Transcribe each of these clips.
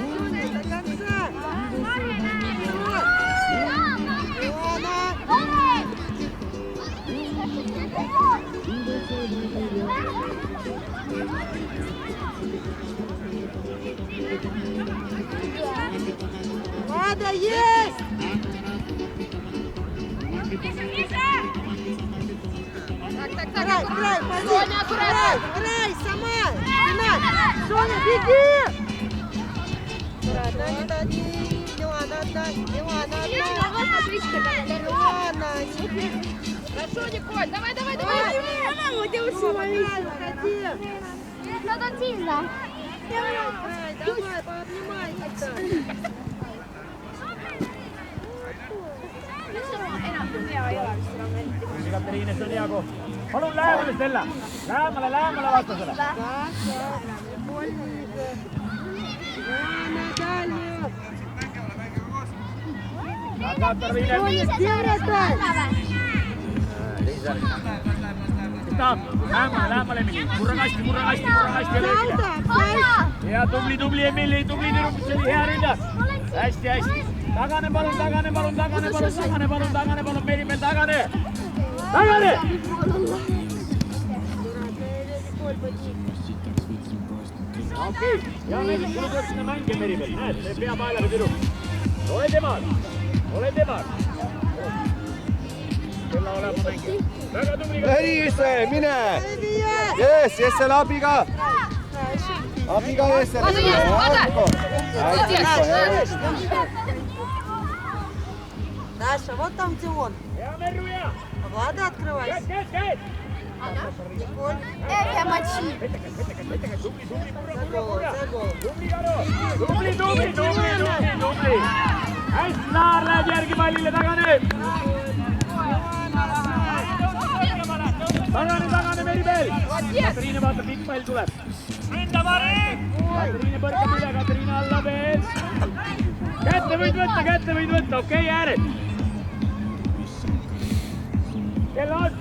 Соня, до конца. Влада, есть! Так, играй, играй, сама! Соня, беги! Милана, отдай! Милана! Хорошо, Николь, давай! Давай, пообнимайся! Katariina, see on hea koht. Palun lähemale, Stella! Lähemale vastasele! Lähemale, Emili! Murra kasti! Hea, tubli, Emili! Tubli tüdruk, see oli hea rünnak! Hästi! Tagane palun, Meribel, tagane! Okei, hea Meribel, sulle tuleb sinna mängija, Meribel. Näed, see pea paelab tüdruk. Ole temal! Kella olema mängija. Väga tubli! Merisse, mine! Jessel abiga! Abiga Jessel! Даша, вот там где он. Hea Merru, hea! Влада, открывайся. Käed! Николь. Tubli, За голову. Tubli! Hästi, Saar läheb järgi pallile, tagane! Tagane, Meribel! Katariina vaatab, pikk pall tuleb. Ründa, Mari! Katariina põrkab üle, Katariina alla veel. Kätte võid võtta, okei, ääred. Kell on?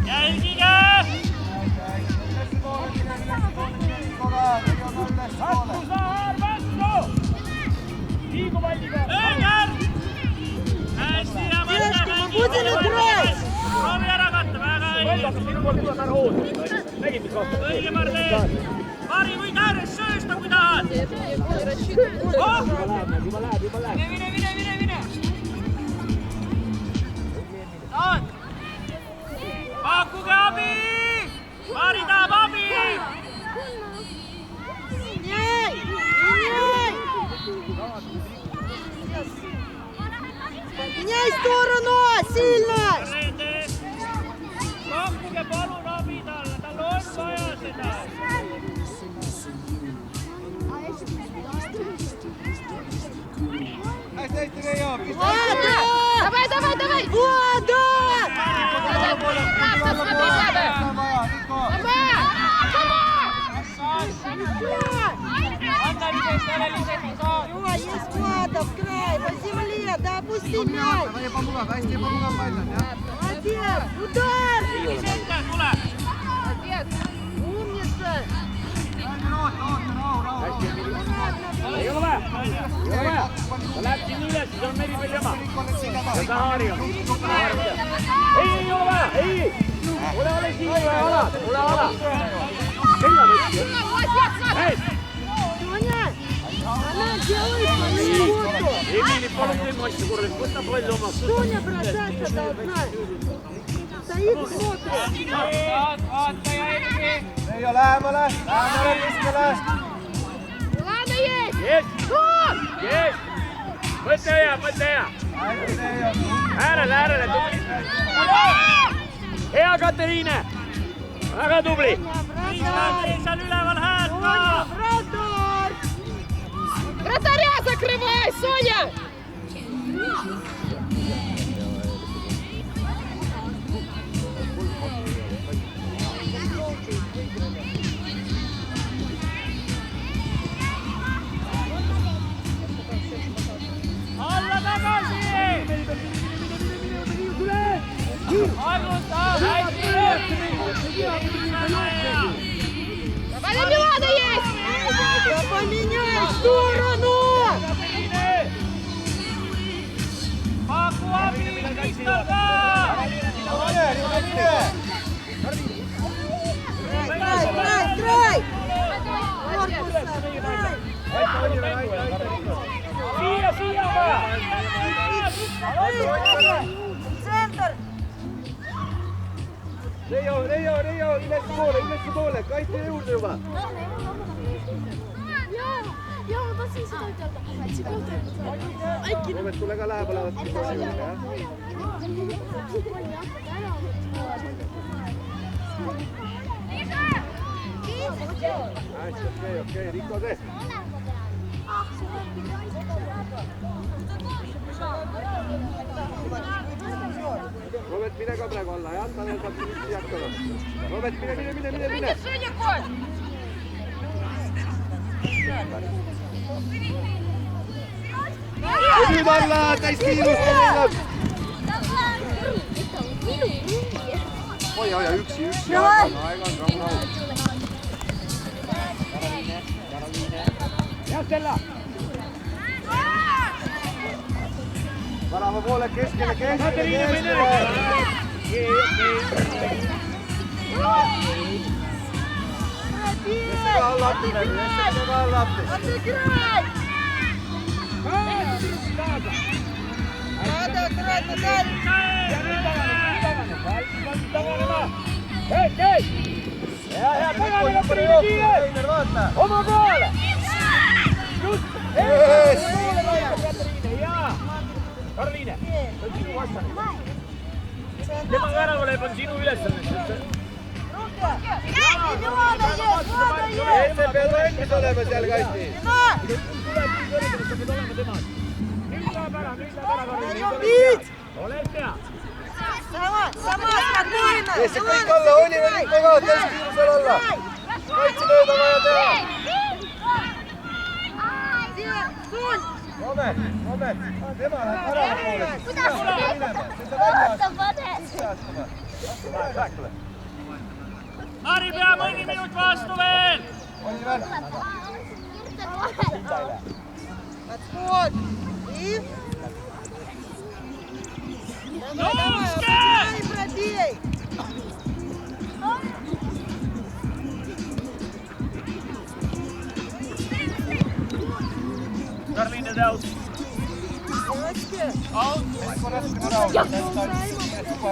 Jälgige! Vastu! Liigu palliga! Õiger! Hästi hea mõte! Proovi ära katta, väga õige! Sinu poolt tuleb ära hood. Nägid, mis vastu? Õige, Marleen! Mari, võid ääres söösta, kui tahad! Juba läheb! Mine! Saad! Pakkuge abi! Mari tahab abi! Меняй сторону! Сильно! Pakkuge palun abi talle, tal on vaja seda! Hästi, Reijo! Влада! Давай! Влада! Есть Влада в край, по земле, да опусти мяч! Hästi ebamugav pall on, jah? Молодец! Удар! Tule! Умница! Ei ole vaja! Ta läheb siin üles, siis on Meribel jama. Ja ta haariga. Ei ole vaja! Ei! Ole siin, ole ala! Kella võtsi! Hei! Соня! Она делает свою работу! Emili, palun teeme asju korralik, võta pall oma. Соня бросаться должна! Стоит, смотрит! Reijo, lähemale viskele! Ладно, есть! Yes! Mõtle hea! Äärele, tubli! Hea Katariina! Väga tubli! Seal üleval hääl ka! Вратаря закрывай, Соня! Alla tagasi! Aigusta! Hästi! Край! Корпуса! Центр! Reijo, ylesse poole, kaitse juurde juba. Joo, mä tosin sitä oikealta. Aikin. Robert, tule ka lähemale vastu poole juurde, jah? Okei, Rico tee. Robert, mine ka praegu alla, jah? Tanel saab minuti jätkada. Robert, mine! Женя, Коль! Ja nüüd alla, täis kiirust on neil. Oi, üksi. Aega on rahu. Jästellä! Värava poole keskele. Jesse ka alla appi. Отыграй! Надо играть, Наталья! Hei! Hea, tagane kiire! Oma poole! Just! Karoliine, see on sinu vastane. Tema väravaleeb on sinu ülesanneks. Jesse pead valmis olema seal kasti. Ole hea! Сама, спокойно! Jesse kõik alla, Oliver Rico ka, täis kiirusel alla. Kaitsetööd on vaja teha. Robert, tema läheb värava poole. Sina pead minema, seda välja astuma. Mari pea mõni minut vastu veel! Oliver. Отход! И... Давай, пробей! Karoliine teos. Девочки!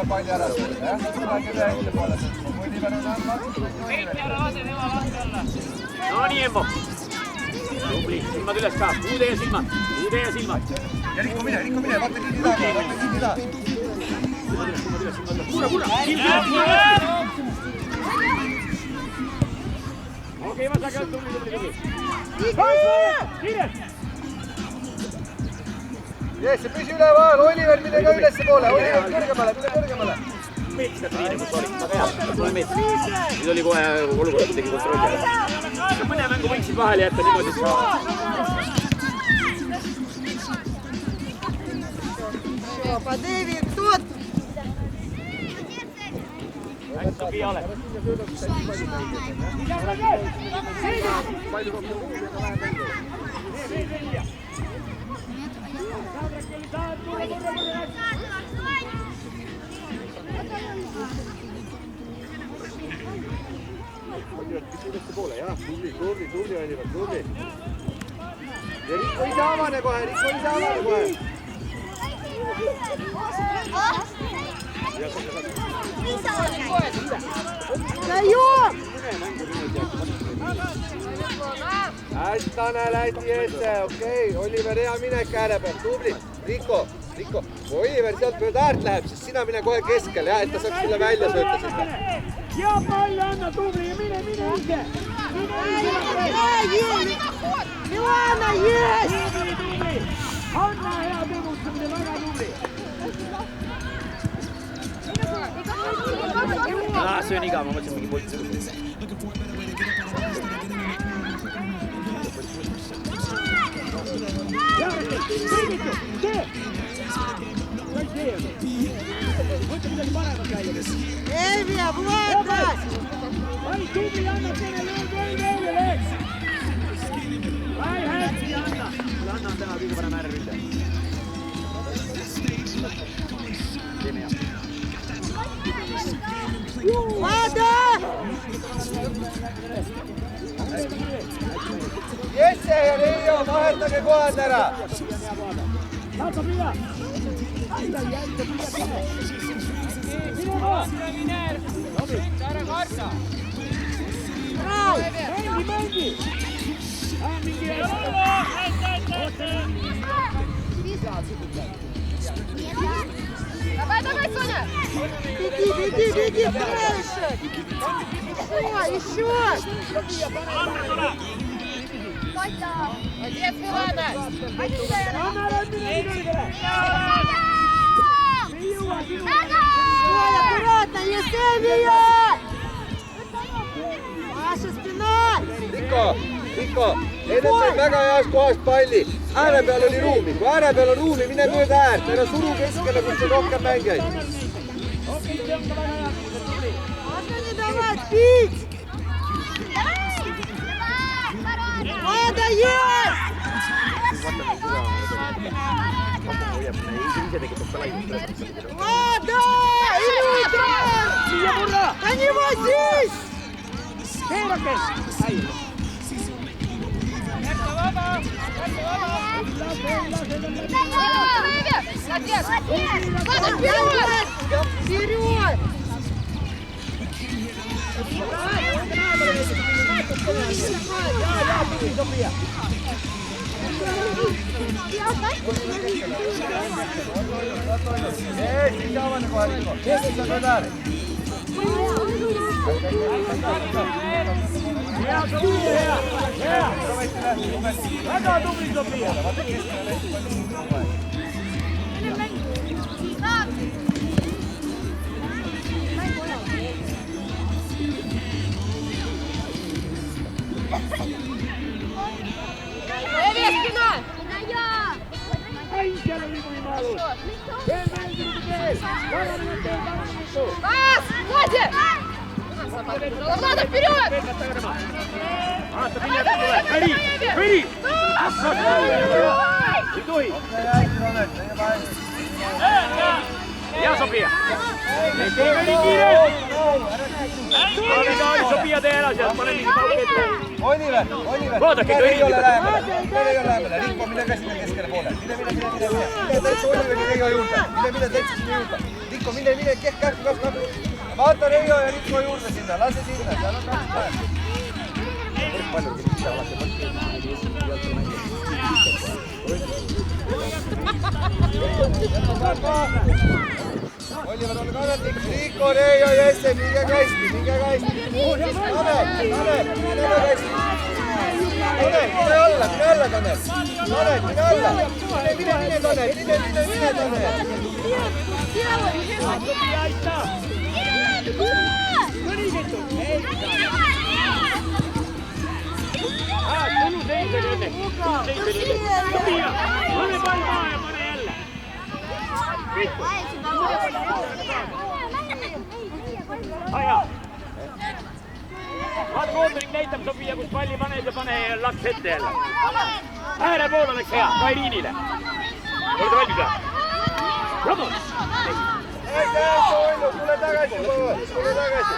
Palju ära sulle, jah? Tulegi ühe ette poole. Oliver on No nii, Emmo. Tubli, silmad üles ka. Uude ja silmad. Ja Rico mine, vaata nii taga. Kurra! Okei, vasakal, tubli. Kiire! Jesse, püsi üleval, Oliver, mine ka ülesse poole. Oliver, kõrgemale. Meetsid Triine, kus oli. Väga hea, mulle meetsid. Nüüd oli kohe olukord, tegi kontrolli. Mõne mängu võiksid vahele jätta niimoodi, et Подыви, кто-то! Hästi Sofia oled. Ülesse poole, jah. Tubli, Oliver, tubli. Ja Rico ise avane kohe. Даем! Hästi, Tanel, hästi Jesse, okei. Oliver, hea minek ääre pealt, tubli. Rico. Kui Oliver sealt mööda äärt läheb, siis sina mine kohe keskele, jah, et ta saaks sulle välja sööta seda. Ja palli anna tubli, mine ise! Milana, есть! Tubli! Anna hea tegutsemine, väga tubli! See on iga, ma mõtlesin mingi pult. Эльвия, Влад! Ai tubli, anna teine veel! Ai hästi, anna! Anna on täna kõige parem ääreründe. Jesse ja Reijo, vahetage kohad ära! Saata püüa! Aida, püüa! Ära karta! Mängi! Mingi Давай, Соня! Беги, дальше! Еще! Молодец, Милана! Аккуратно, Есемия! Ваша спина! Riko, enne said väga heas kohas palli. Ääre peal oli ruumi. Kui ääre peal on ruumi, mine mööda äärt. Ära suru keskele, kus on rohkem mängijaid. Можно не давать пить! Надо есть! Ладно! Илюша! Да не возись! Молодец! Ладно, вперед! Вперед! Ei, siis avane kohe, Riko. Kes on mööda ääre? Hea, Sofia! Hea! Väga tubli, Sofia! Левее спина! Ai, siellä oli voimailu! Пас! Влади! Влада, вперед! Heri! Heri! Ei tohi! Ja Sofia! Ei tee nii kiire! Aga oli Sofia tee ära sealt, pane mingi pauke ette! Oliver! Vaadake, mine Reijo kõigile. lähemale! Mine Reijo lähemale! Riko, mine ka sinna keskele poole! Mine täitsa Oliveri Reijo juurde! Mine täitsa sinna juurde! Riko, mine kähku! Vaata Reijo ja Riko juurde sinna! Lase sinna! Seal on kaks päev! Oliver, ole kannatlik! Riko, Reijo, Jesse, minge hästi! Tanel, mine väga hästi! Tanel, mine alla, Tanel! Tanel, mine alla! Mine, Tanel! Mine, Tanel! Tulu teisele õnneks! Sofia! Pane pall maa ja pane jälle! Aja! Vaat Koodrik näitab Sofia, kus palli paned ja pane laks ette jälle. Ääre pool oleks hea, Kairiinile. Olete valmis või? Ramos! Ei käes, Oinu, tule tagasi! Tule tagasi!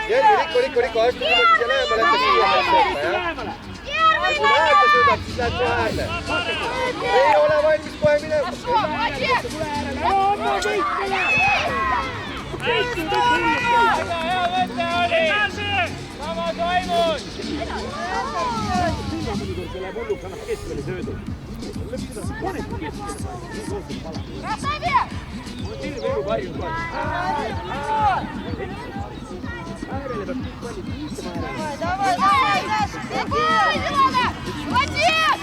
Jälgi, Riko, astu niimoodi siia lähemale, et ta siia peaks sõita, jah? Kui lähete sõidab, siis läheb kohe äärde. Ei ole valmis kohe minema. Väga hea mõte oli! Sama toimus! Silmapõdikord läheb hulluks, annab keskele söödu. Lõpsida, paned keskele. Nii koostab pala. Красаве! Mul on terve elu kahju kohe. Äärele peab kõik pallid liitama äärele. Давай, Даша, беги! Милана! Молодец!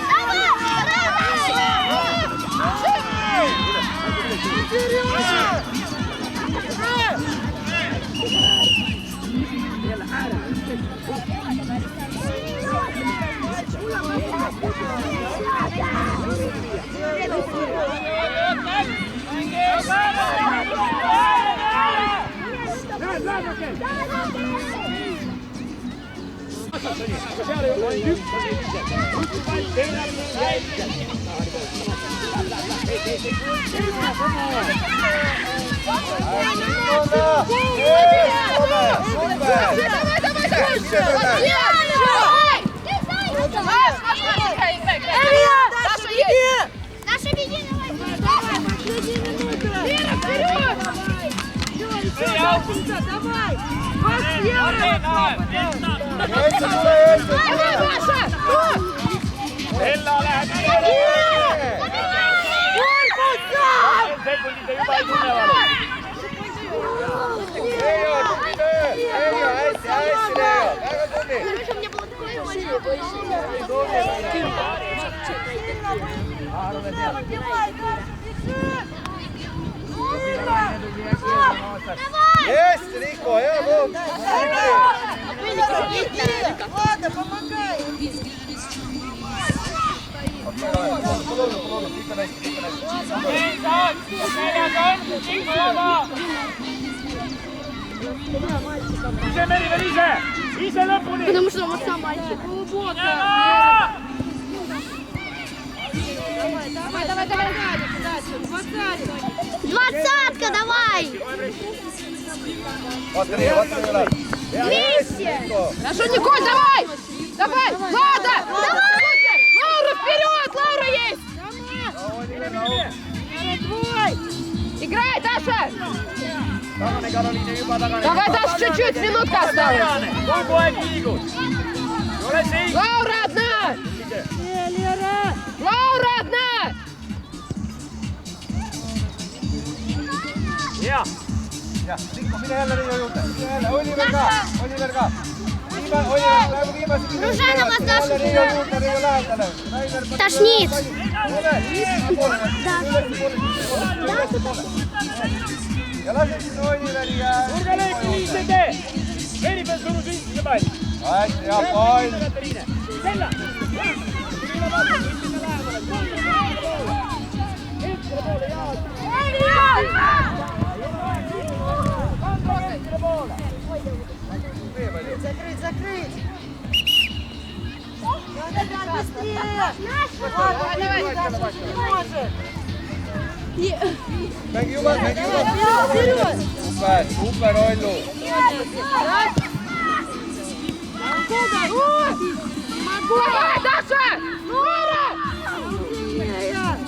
Jälle äärele. Näed, läänake! Aga seal ei ole ainult üks pall, teine on väike. Наша беги, Лера, вперед! Давай! 20 евро! Давай, Маша! Ella läheb sekundit juba ei tunne valu. Reijo, tubli töö! Reijo, hästi, Reijo! Väga tubli! Короче, у меня было такое ощущение. Есть, Rico, hea koht! Ладно, помогай! Ise Meri veel ise! Ise lõpuni! Потому что он сам мальчик. Двадцатка, давай! Vaata nii, üle! Хорошо, Николь, давай! Давай! Лада! Лаура, вперед! Лаура есть! Играй, Даша! Давай, Даша, чуть-чуть, минутка осталась. Kogu aeg liigud! Ole siin! Лаура одна! Лаура одна! Hea! Rico, mine jälle Riio juurde! Mine jälle, Oliver ka! Oliver ka! Oliver, praegu viimase Ruzana вас Дашу Riio juurde, Riio lähedale! Тошнит. Ja lase sinna Oliveri ja... Nurgaleeki viise tee! Meri peal suru sündsise pall! Hästi, hea pall! Sella! Закрыть, закрыть! Надо играть быстрее! Даша не может! Mängi juba, mängi juba! Вперед! Super, super Ollu! Давай, Даша! Лаура!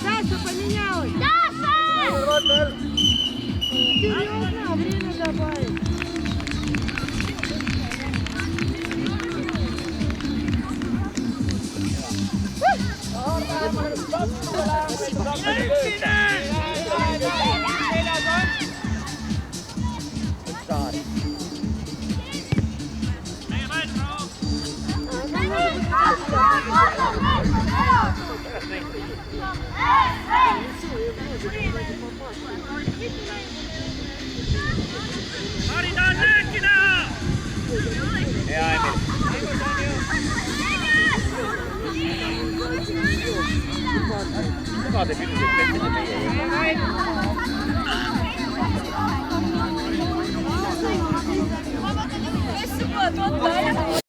Даша поменялась! Даша! Серьезно, время добавить! Hea Emil! Kuka te pidusite peksime meie? Kes sulle totta?